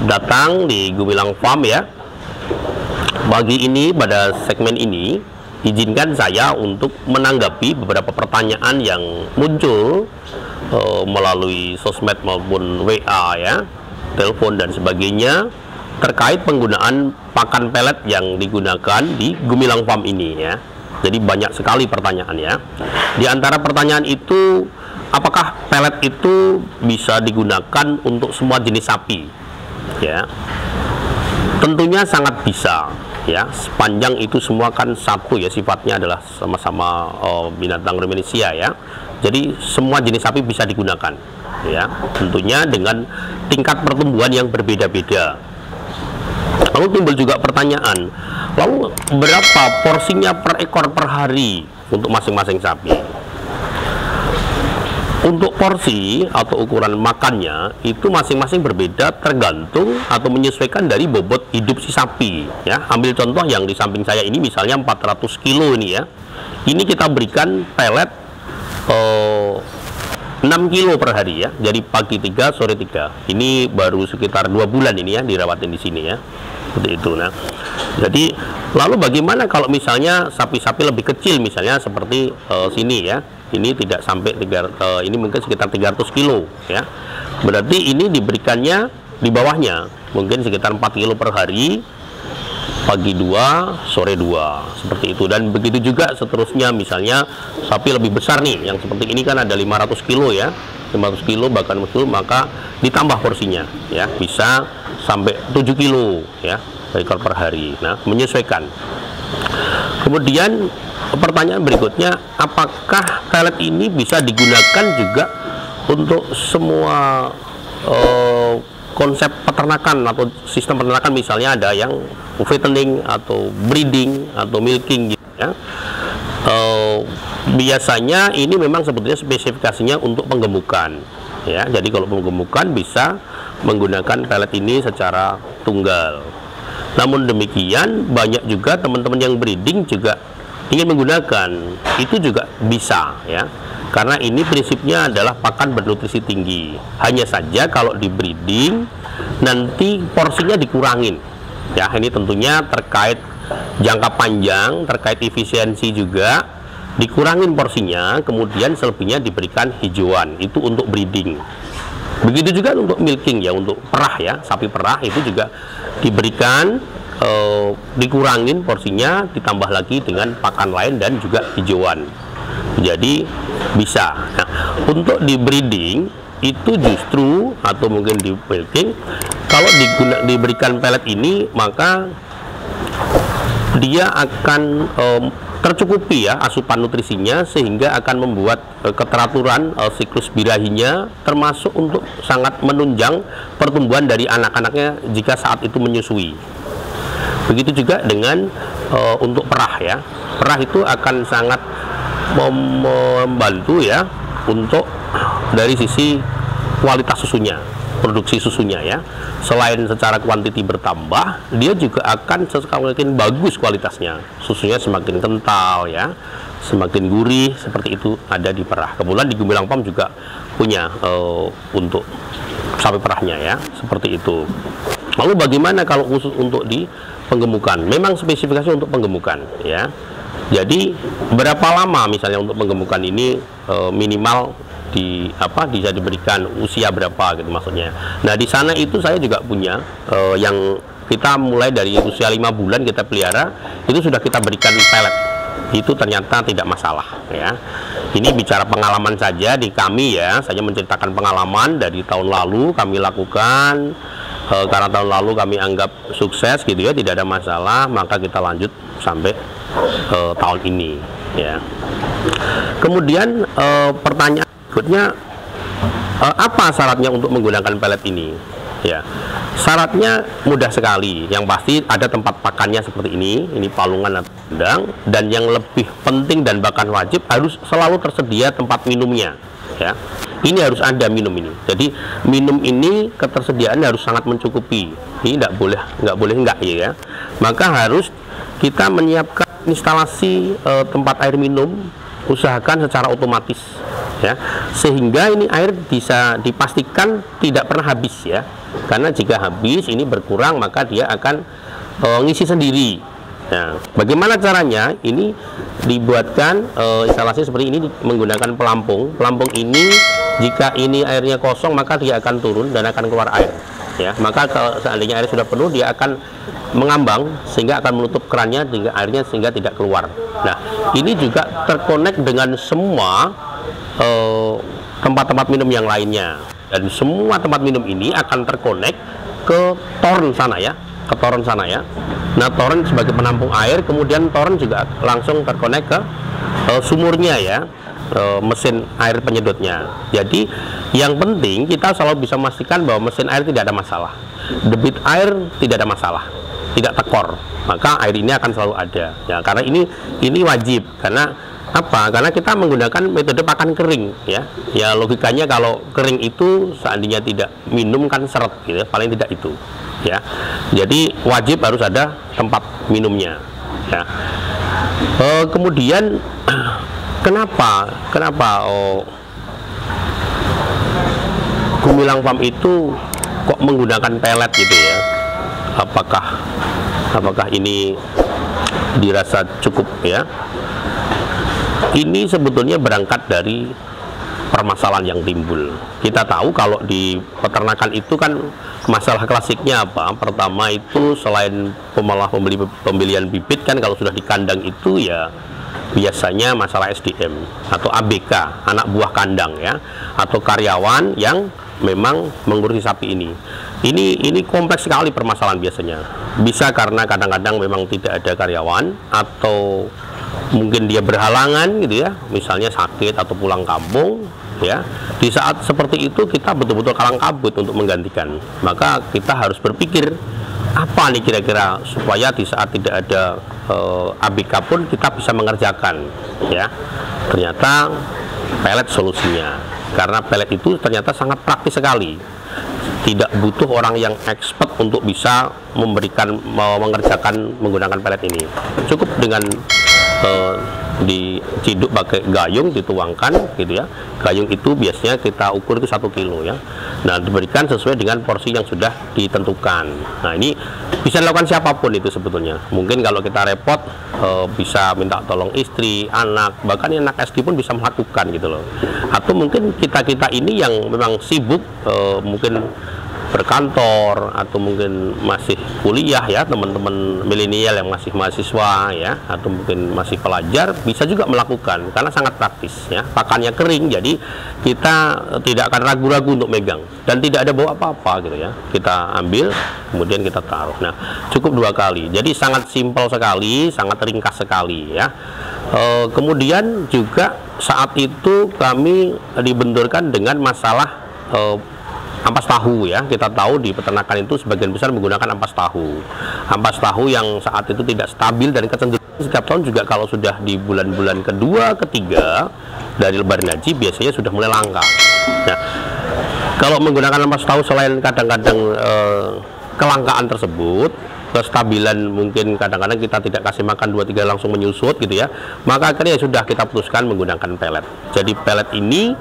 datang di Gumilang Farm ya. Pada segmen ini, izinkan saya untuk menanggapi beberapa pertanyaan yang muncul melalui sosmed maupun WA ya, telepon dan sebagainya terkait penggunaan pakan pelet yang digunakan di Gumilang Farm ini ya. Jadi banyak sekali pertanyaannya. Di antara pertanyaan itu, apakah pelet itu bisa digunakan untuk semua jenis sapi? Ya, tentunya sangat bisa. Ya, sepanjang itu semua kan satu ya, sifatnya adalah sama-sama binatang ruminisia ya. Jadi semua jenis sapi bisa digunakan. Ya, tentunya dengan tingkat pertumbuhan yang berbeda-beda. Lalu timbul juga pertanyaan, lalu berapa porsinya per ekor per hari untuk masing-masing sapi? Untuk porsi atau ukuran makannya itu masing-masing berbeda tergantung atau menyesuaikan dari bobot hidup si sapi ya. Ambil contoh yang di samping saya ini, misalnya 400 kilo ini ya. Ini kita berikan pelet 6 kilo per hari ya. Jadi pagi 3, sore 3. Ini baru sekitar 2 bulan ini ya dirawatin di sini ya. Seperti itu. Nah, jadi lalu bagaimana kalau misalnya sapi-sapi lebih kecil, misalnya seperti sini ya. Ini tidak sampai ini mungkin sekitar 300 kilo ya. Berarti ini diberikannya di bawahnya mungkin sekitar 4 kilo per hari, pagi 2, sore 2, seperti itu. Dan begitu juga seterusnya, misalnya sapi lebih besar nih, yang seperti ini kan ada 500 kilo ya, 500 kilo bahkan betul, maka ditambah porsinya ya, bisa sampai 7 kilo ya per ekor per hari. Nah, menyesuaikan. Kemudian pertanyaan berikutnya, apakah pelet ini bisa digunakan juga untuk semua konsep peternakan atau sistem peternakan, misalnya ada yang fattening atau breeding atau milking gitu ya. Biasanya ini memang sebetulnya spesifikasinya untuk penggemukan ya. Jadi kalau penggemukan bisa menggunakan pelet ini secara tunggal. Namun demikian, banyak juga teman-teman yang breeding juga ingin menggunakan, itu juga bisa ya, karena ini prinsipnya adalah pakan bernutrisi tinggi. Hanya saja kalau di breeding nanti porsinya dikurangin ya. Ini tentunya terkait jangka panjang, terkait efisiensi juga, dikurangin porsinya, kemudian selebihnya diberikan hijauan. Itu untuk breeding. Begitu juga untuk milking ya, untuk perah ya, sapi perah itu juga diberikan dikurangin porsinya, ditambah lagi dengan pakan lain dan juga hijauan. Jadi bisa. Nah, untuk di breeding itu justru, atau mungkin di milking, kalau diberikan pelet ini, maka dia akan tercukupi ya asupan nutrisinya, sehingga akan membuat keteraturan siklus birahinya, termasuk untuk sangat menunjang pertumbuhan dari anak-anaknya jika saat itu menyusui. Begitu juga dengan untuk perah ya. Perah itu akan sangat membantu ya untuk dari sisi kualitas susunya, produksi susunya ya. Selain secara kuantiti bertambah, dia juga akan semakin bagus kualitasnya. Susunya semakin kental ya, semakin gurih, seperti itu ada di perah. Kemudian di Gumilang Farm juga punya untuk sapi perahnya ya, seperti itu. Lalu bagaimana kalau khusus untuk di penggemukan? Memang spesifikasi untuk penggemukan ya. Jadi berapa lama misalnya untuk penggemukan ini minimal bisa diberikan, usia berapa gitu maksudnya. Nah, di sana itu saya juga punya yang kita mulai dari usia 5 bulan kita pelihara, itu sudah kita berikan pelet. Itu ternyata tidak masalah ya. Ini bicara pengalaman saja di kami ya. Saya menceritakan pengalaman dari tahun lalu kami lakukan. Karena tahun lalu kami anggap sukses gitu ya, tidak ada masalah, maka kita lanjut sampai tahun ini ya. Kemudian pertanyaan berikutnya, apa syaratnya untuk menggunakan pelet ini ya? Syaratnya mudah sekali. Yang pasti ada tempat pakannya seperti ini palungan atau kandang, dan yang lebih penting dan bahkan wajib, harus selalu tersedia tempat minumnya ya. Ini harus ada minum ini. Jadi minum ini ketersediaannya harus sangat mencukupi. Ini nggak boleh enggak ya. Maka harus kita menyiapkan instalasi tempat air minum, usahakan secara otomatis ya, sehingga ini air bisa dipastikan tidak pernah habis ya, karena jika habis ini berkurang maka dia akan ngisi sendiri. Nah, bagaimana caranya? Ini dibuatkan instalasi seperti ini menggunakan pelampung. Pelampung ini jika ini airnya kosong maka dia akan turun dan akan keluar air. Ya, maka kalau seandainya air sudah penuh dia akan mengambang sehingga akan menutup kerannya sehingga airnya tidak keluar. Nah, ini juga terkonek dengan semua tempat-tempat minum yang lainnya, dan semua tempat minum ini akan terkonek ke toren sana ya, ke toren sana ya. Nah, toren sebagai penampung air, kemudian toren juga langsung terkonek ke sumurnya ya, mesin air penyedotnya. Jadi yang penting kita selalu bisa memastikan bahwa mesin air tidak ada masalah, debit air tidak ada masalah, tidak tekor, maka air ini akan selalu ada ya, karena ini wajib. Karena apa? Karena kita menggunakan metode pakan kering ya. Ya logikanya kalau kering itu seandainya tidak minum kan seret gitu ya, paling tidak itu ya. Jadi wajib harus ada tempat minumnya ya. Kemudian kenapa Gumilang Farm itu kok menggunakan pelet gitu ya? Apakah ini dirasa cukup ya? Ini sebetulnya berangkat dari permasalahan yang timbul. Kita tahu kalau di peternakan itu kan masalah klasiknya apa? Pertama itu selain pembelian bibit kan, kalau sudah di kandang itu ya biasanya masalah SDM atau ABK, anak buah kandang ya, atau karyawan yang memang mengurusi sapi ini. Ini kompleks sekali permasalahan biasanya. Bisa karena kadang-kadang memang tidak ada karyawan, atau mungkin dia berhalangan gitu ya, misalnya sakit atau pulang kampung ya. Di saat seperti itu kita betul-betul kalang kabut untuk menggantikan. Maka kita harus berpikir apa nih kira-kira supaya di saat tidak ada ABK pun kita bisa mengerjakan ya. Ternyata pelet solusinya, karena pelet itu ternyata sangat praktis sekali, tidak butuh orang yang expert untuk bisa mengerjakan menggunakan pelet ini. Cukup dengan diciduk pakai gayung, dituangkan gitu ya. Gayung itu biasanya kita ukur itu 1 kilo ya. Nah, diberikan sesuai dengan porsi yang sudah ditentukan. Nah, ini bisa dilakukan siapapun itu sebetulnya. Mungkin kalau kita repot bisa minta tolong istri, anak, bahkan anak SD pun bisa melakukan gitu loh. Atau mungkin kita ini yang memang sibuk, mungkin berkantor atau mungkin masih kuliah ya, teman-teman milenial yang masih mahasiswa ya, atau mungkin masih pelajar, bisa juga melakukan karena sangat praktis ya. Pakannya kering, jadi kita tidak akan ragu-ragu untuk megang dan tidak ada bawa apa-apa gitu ya. Kita ambil kemudian kita taruh. Nah, cukup 2 kali. Jadi sangat simpel sekali, sangat ringkas sekali ya. Kemudian juga saat itu kami dibenturkan dengan masalah ampas tahu ya. Kita tahu di peternakan itu sebagian besar menggunakan ampas tahu. Ampas tahu yang saat itu tidak stabil dan kecenderungan setiap tahun juga kalau sudah di bulan-bulan kedua, ketiga dari Lebaran Haji biasanya sudah mulai langka. Nah, kalau menggunakan ampas tahu selain kadang-kadang kelangkaan tersebut, kestabilan mungkin kadang-kadang kita tidak kasih makan 2-3 langsung menyusut gitu ya, maka akhirnya sudah kita putuskan menggunakan pelet. Jadi pelet ini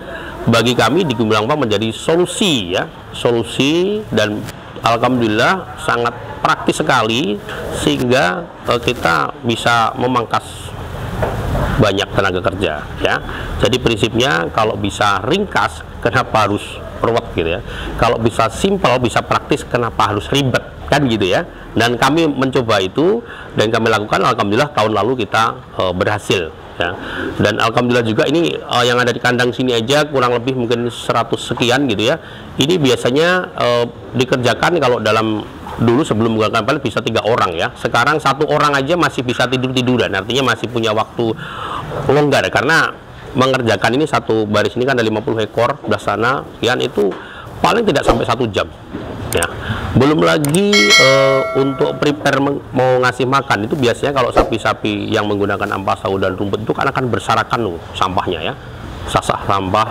bagi kami di Gumilang Farm menjadi solusi ya, solusi, dan alhamdulillah sangat praktis sekali sehingga kita bisa memangkas banyak tenaga kerja ya. Jadi prinsipnya kalau bisa ringkas kenapa harus ruwet gitu ya, kalau bisa simpel, bisa praktis kenapa harus ribet kan gitu ya. Dan kami mencoba itu dan kami lakukan, alhamdulillah tahun lalu kita berhasil ya. Dan alhamdulillah juga ini yang ada di kandang sini aja kurang lebih mungkin 100 sekian gitu ya. Ini biasanya dikerjakan kalau dalam dulu sebelum menggunakan pelet bisa 3 orang ya. Sekarang 1 orang aja masih bisa tidur-tiduran, artinya masih punya waktu longgar karena mengerjakan ini satu baris ini kan ada 50 ekor belah sana sekian, itu paling tidak sampai 1 jam ya. Belum lagi untuk prepare mau ngasih makan itu biasanya kalau sapi-sapi yang menggunakan ampas tahu dan rumput itu kan akan berserakan loh sampahnya ya, sisa sampah,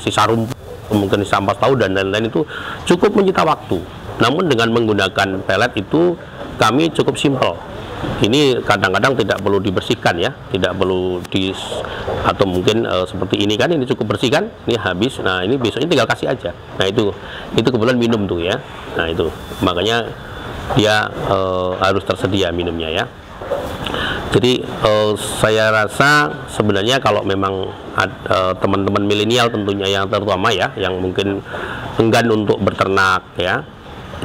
sisa rumput, mungkin sisa ampas tahu dan lain-lain, itu cukup menyita waktu. Namun dengan menggunakan pelet itu kami cukup simpel ini kadang-kadang tidak perlu dibersihkan ya, tidak perlu atau mungkin seperti ini kan, ini cukup bersih kan, ini habis. Nah ini besoknya tinggal kasih aja. Nah itu kebetulan minum tuh ya. Nah itu makanya dia harus tersedia minumnya ya. Jadi saya rasa sebenarnya kalau memang teman-teman milenial tentunya yang terutama ya, yang mungkin enggan untuk beternak ya,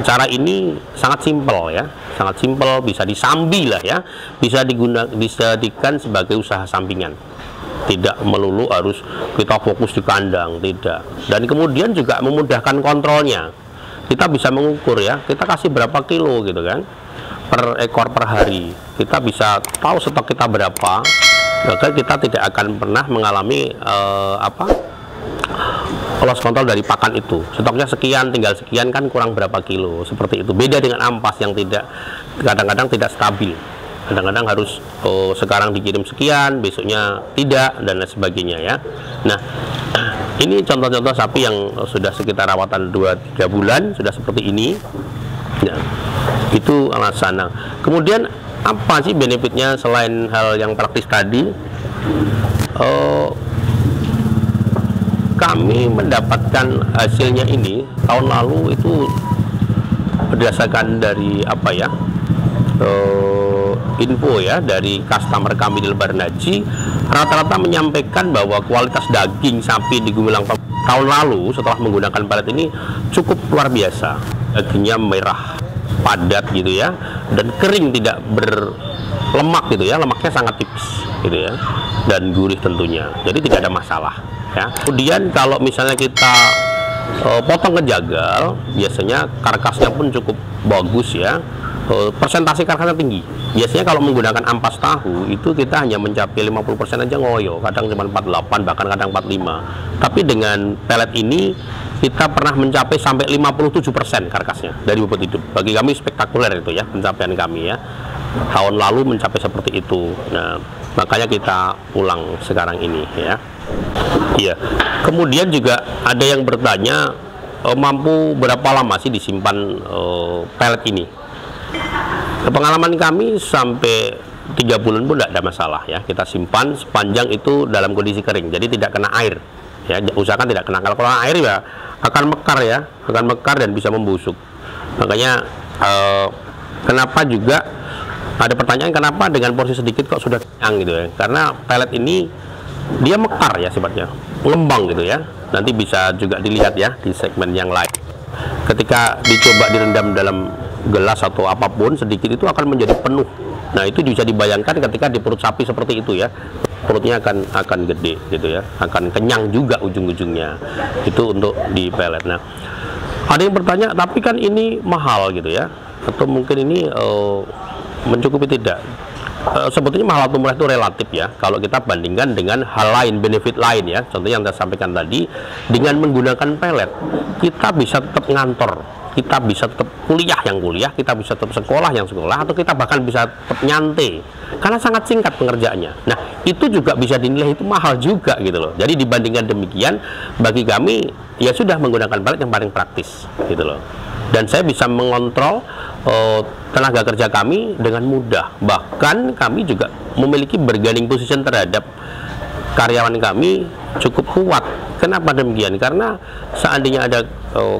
cara ini sangat simpel ya, sangat simpel, bisa disambi lah ya, bisa dijadikan sebagai usaha sampingan. Tidak melulu harus kita fokus di kandang, tidak. Dan kemudian juga memudahkan kontrolnya. Kita bisa mengukur ya, kita kasih berapa kilo gitu kan, per ekor per hari. Kita bisa tahu stok kita berapa, maka kita tidak akan pernah mengalami loss kontrol dari pakan itu. Stoknya sekian, tinggal sekian kan kurang berapa kilo, seperti itu. Beda dengan ampas yang kadang-kadang tidak stabil. Kadang-kadang harus sekarang dikirim sekian, besoknya tidak, dan lain sebagainya ya. Nah, ini contoh-contoh sapi yang sudah sekitar rawatan 2-3 bulan, sudah seperti ini. Nah, itu alasan. Nah, kemudian apa sih benefitnya selain hal yang praktis tadi? Kami mendapatkan hasilnya ini tahun lalu itu berdasarkan dari info ya dari customer kami di Lebaran Haji, rata-rata menyampaikan bahwa kualitas daging sapi di Gumilang tahun lalu setelah menggunakan pelet ini cukup luar biasa. Dagingnya merah, padat gitu ya, dan kering, tidak berlemak gitu ya, lemaknya sangat tipis gitu ya, dan gurih tentunya, jadi tidak ada masalah ya. Kemudian kalau misalnya kita potong ke jagal, biasanya karkasnya pun cukup bagus ya, persentase karkasnya tinggi. Biasanya kalau menggunakan ampas tahu itu kita hanya mencapai 50% aja ngoyo, kadang cuma 48, bahkan kadang 45. Tapi dengan pelet ini kita pernah mencapai sampai 57% karkasnya dari bobot hidup. Bagi kami spektakuler itu ya, pencapaian kami ya. Tahun lalu mencapai seperti itu. Nah, makanya kita pulang sekarang ini ya. Iya. Kemudian juga ada yang bertanya, mampu berapa lama sih disimpan pelet ini? Pengalaman kami sampai 3 bulan pun tidak ada masalah ya. Kita simpan sepanjang itu dalam kondisi kering, jadi tidak kena air ya. Usahakan tidak kena, kalau kena air ya akan mekar ya, akan mekar dan bisa membusuk. Makanya kenapa juga ada pertanyaan, kenapa dengan porsi sedikit kok sudah kenyang gitu ya? Karena pelet ini dia mekar ya sifatnya, mengembang gitu ya. Nanti bisa juga dilihat ya di segmen yang lain. Ketika dicoba direndam dalam gelas atau apapun sedikit, itu akan menjadi penuh. Nah itu bisa dibayangkan ketika di perut sapi seperti itu ya, perutnya akan gede gitu ya, akan kenyang juga ujung-ujungnya. Itu untuk di pelet. Nah ada yang bertanya, tapi kan ini mahal gitu ya, atau mungkin ini mencukupi tidak? Sebetulnya mahal atau murah itu relatif ya, kalau kita bandingkan dengan hal lain, benefit lain ya. Contohnya yang saya sampaikan tadi, dengan menggunakan pelet kita bisa tetap ngantor, kita bisa tetap kuliah yang kuliah, kita bisa tetap sekolah yang sekolah, atau kita bahkan bisa tetap nyantai karena sangat singkat pengerjaannya. Nah itu juga bisa dinilai itu mahal juga gitu loh. Jadi dibandingkan demikian, bagi kami ya sudah menggunakan pelet yang paling praktis gitu loh. Dan saya bisa mengontrol tenaga kerja kami dengan mudah. Bahkan kami juga memiliki bargaining position terhadap karyawan kami cukup kuat. Kenapa demikian? Karena seandainya ada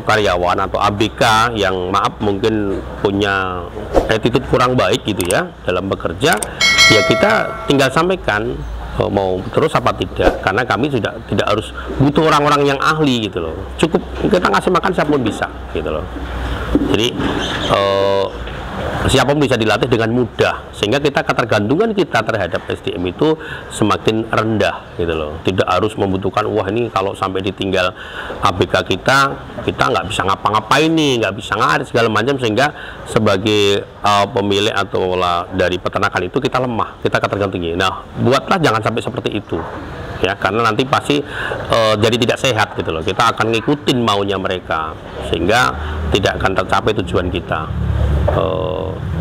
karyawan atau ABK yang maaf mungkin punya attitude kurang baik gitu ya dalam bekerja, ya kita tinggal sampaikan mau terus apa tidak, karena kami sudah tidak harus butuh orang-orang yang ahli gitu loh. Cukup kita ngasih makan siapapun bisa gitu loh. Jadi siapapun bisa dilatih dengan mudah, sehingga ketergantungan kita terhadap SDM itu semakin rendah gitu loh. Tidak harus membutuhkan, wah ini kalau sampai ditinggal ABK kita nggak bisa ngapa-ngapain nih, nggak bisa ngarit segala macam, sehingga sebagai pemilik atau dari peternakan itu kita lemah, kita ketergantungan. Nah buatlah jangan sampai seperti itu ya, karena nanti pasti jadi tidak sehat gitu loh. Kita akan ngikutin maunya mereka, sehingga tidak akan tercapai tujuan kita.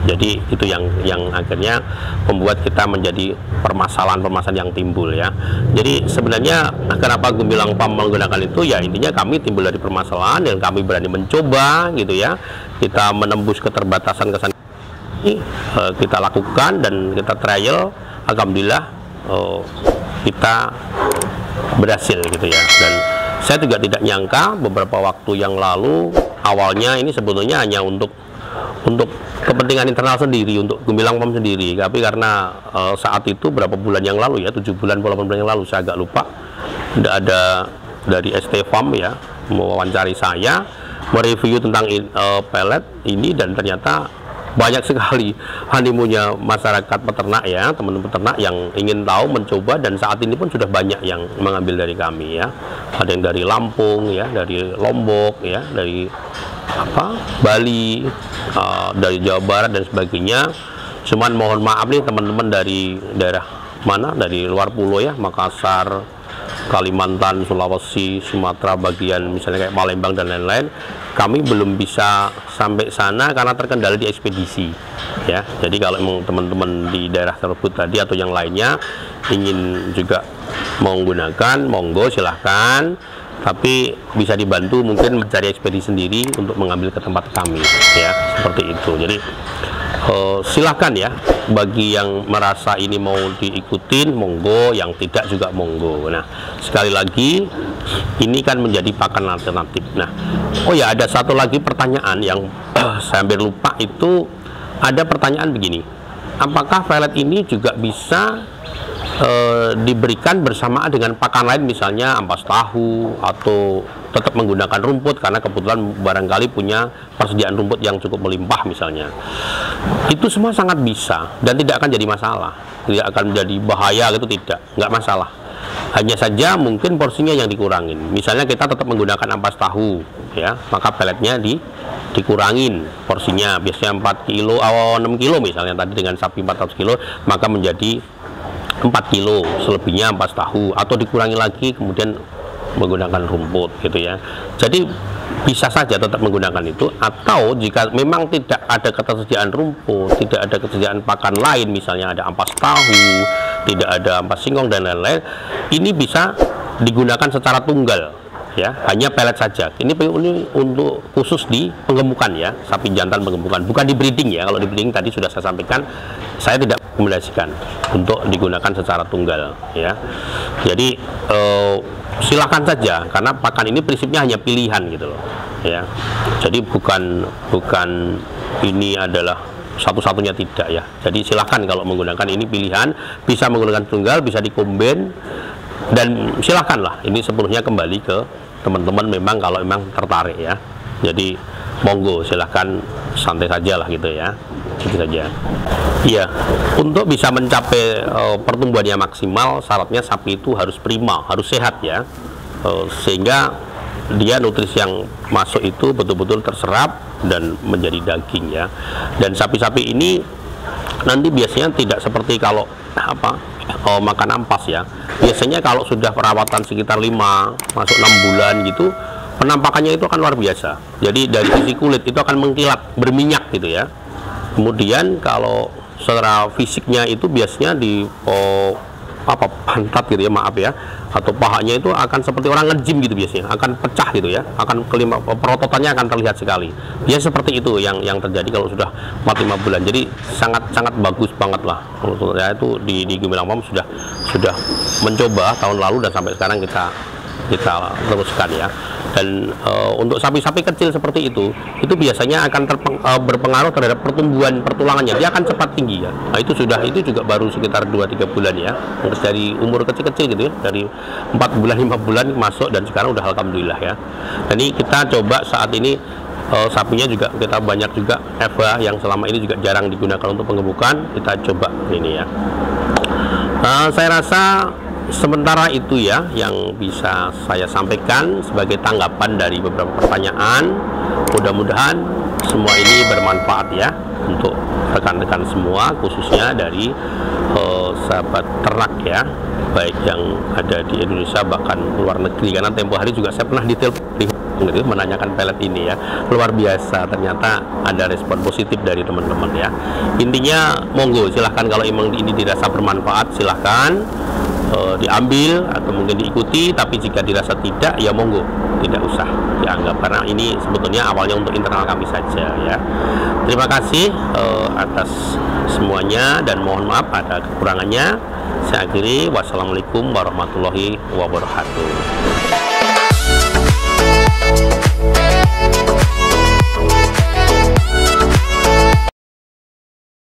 Jadi itu yang akhirnya membuat kita menjadi permasalahan yang timbul ya. Jadi sebenarnya kenapa Gumilang Farm menggunakan itu ya, intinya kami timbul dari permasalahan dan kami berani mencoba gitu ya. Kita menembus keterbatasan kita lakukan dan kita trial, alhamdulillah kita berhasil gitu ya. Dan saya juga tidak nyangka beberapa waktu yang lalu, awalnya ini sebetulnya hanya untuk kepentingan internal sendiri, untuk Gemilang POM sendiri, tapi karena saat itu berapa bulan yang lalu ya, 7 bulan 8 bulan yang lalu, saya agak lupa, tidak ada dari ST Farm ya mewawancari saya, mereview tentang pelet ini, dan ternyata banyak sekali animunya masyarakat peternak ya, teman-teman peternak yang ingin tahu, mencoba, dan saat ini pun sudah banyak yang mengambil dari kami ya. Ada yang dari Lampung ya, dari Lombok ya, dari Bali, dari Jawa Barat dan sebagainya. Cuman mohon maaf nih teman-teman dari daerah mana, dari luar pulau ya, Makassar, Kalimantan, Sulawesi, Sumatera bagian misalnya kayak Palembang dan lain-lain, kami belum bisa sampai sana karena terkendala di ekspedisi ya. Jadi kalau memang teman-teman di daerah tersebut tadi atau yang lainnya ingin juga menggunakan, monggo silahkan, tapi bisa dibantu mungkin mencari ekspedisi sendiri untuk mengambil ke tempat kami ya, seperti itu. Jadi silahkan ya, bagi yang merasa ini mau diikutin monggo, yang tidak juga monggo. Nah, sekali lagi ini kan menjadi pakan alternatif. Nah, oh ya, ada satu lagi pertanyaan yang saya hampir lupa, itu ada pertanyaan begini, apakah pelet ini juga bisa diberikan bersamaan dengan pakan lain, misalnya ampas tahu, atau tetap menggunakan rumput karena kebetulan barangkali punya persediaan rumput yang cukup melimpah misalnya. Itu semua sangat bisa dan tidak akan jadi masalah, tidak akan menjadi bahaya gitu, nggak masalah. Hanya saja mungkin porsinya yang dikurangin. Misalnya kita tetap menggunakan ampas tahu ya, maka peletnya dikurangin porsinya, biasanya 4 kilo atau 6 kilo misalnya tadi dengan sapi 400 kilo, maka menjadi 4 kilo, selebihnya ampas tahu, atau dikurangi lagi kemudian menggunakan rumput gitu ya. Jadi bisa saja tetap menggunakan itu, atau jika memang tidak ada ketersediaan rumput, tidak ada ketersediaan pakan lain, misalnya ada ampas tahu, tidak ada ampas singkong dan lain-lain, ini bisa digunakan secara tunggal ya, hanya pelet saja. Ini untuk khusus di penggemukan ya, sapi jantan penggemukan, bukan di breeding ya. Kalau di breeding tadi sudah saya sampaikan, saya tidak rekomendasikan untuk digunakan secara tunggal ya. Jadi silakan saja, karena pakan ini prinsipnya hanya pilihan gitu loh ya. Jadi bukan ini adalah satu-satunya, tidak ya. Jadi silahkan kalau menggunakan ini pilihan, bisa menggunakan tunggal, bisa dikombin, dan silahkanlah ini sepenuhnya kembali ke teman-teman memang kalau memang tertarik ya. Jadi monggo silahkan, santai saja lah gitu ya, gitu saja. Iya, untuk bisa mencapai pertumbuhannya maksimal, syaratnya sapi itu harus prima, harus sehat ya, sehingga dia nutrisi yang masuk itu betul-betul terserap dan menjadi daging ya. Dan sapi-sapi ini nanti biasanya tidak seperti kalau makan ampas ya. Biasanya kalau sudah perawatan sekitar 5 masuk 6 bulan gitu, penampakannya itu akan luar biasa. Jadi dari sisi kulit itu akan mengkilat, berminyak gitu ya. Kemudian kalau secara fisiknya itu biasanya di pantat gitu ya, maaf ya, atau pahanya itu akan seperti orang nge-gym gitu, biasanya akan pecah gitu ya, akan perototannya akan terlihat sekali. Dia seperti itu yang terjadi kalau sudah 4-5 bulan. Jadi sangat bagus banget lah menurut saya itu di Gemilang POM sudah mencoba tahun lalu dan sampai sekarang kita teruskan ya. Dan untuk sapi-sapi kecil seperti itu biasanya akan berpengaruh terhadap pertumbuhan pertulangannya. Dia akan cepat tinggi ya. Nah itu juga baru sekitar 2-3 bulan ya. Terus dari umur kecil-kecil gitu ya, dari 4 bulan 5 bulan masuk, dan sekarang udah alhamdulillah ya. Dan ini kita coba saat ini sapinya juga kita banyak juga Eva yang selama ini juga jarang digunakan untuk penggemukan, kita coba ini ya. Saya rasa sementara itu ya yang bisa saya sampaikan sebagai tanggapan dari beberapa pertanyaan. Mudah-mudahan semua ini bermanfaat ya untuk rekan-rekan semua, khususnya dari sahabat ternak ya, baik yang ada di Indonesia bahkan luar negeri, karena tempo hari juga saya pernah ditelepon gitu, menanyakan pelet ini ya. Luar biasa, ternyata ada respon positif dari teman-teman ya. Intinya monggo, silahkan kalau emang ini dirasa bermanfaat silahkan diambil atau mungkin diikuti, tapi jika dirasa tidak ya monggo tidak usah dianggap, karena ini sebetulnya awalnya untuk internal kami saja ya. Terima kasih atas semuanya dan mohon maaf ada kekurangannya. Saya akhiri, wassalamualaikum warahmatullahi wabarakatuh.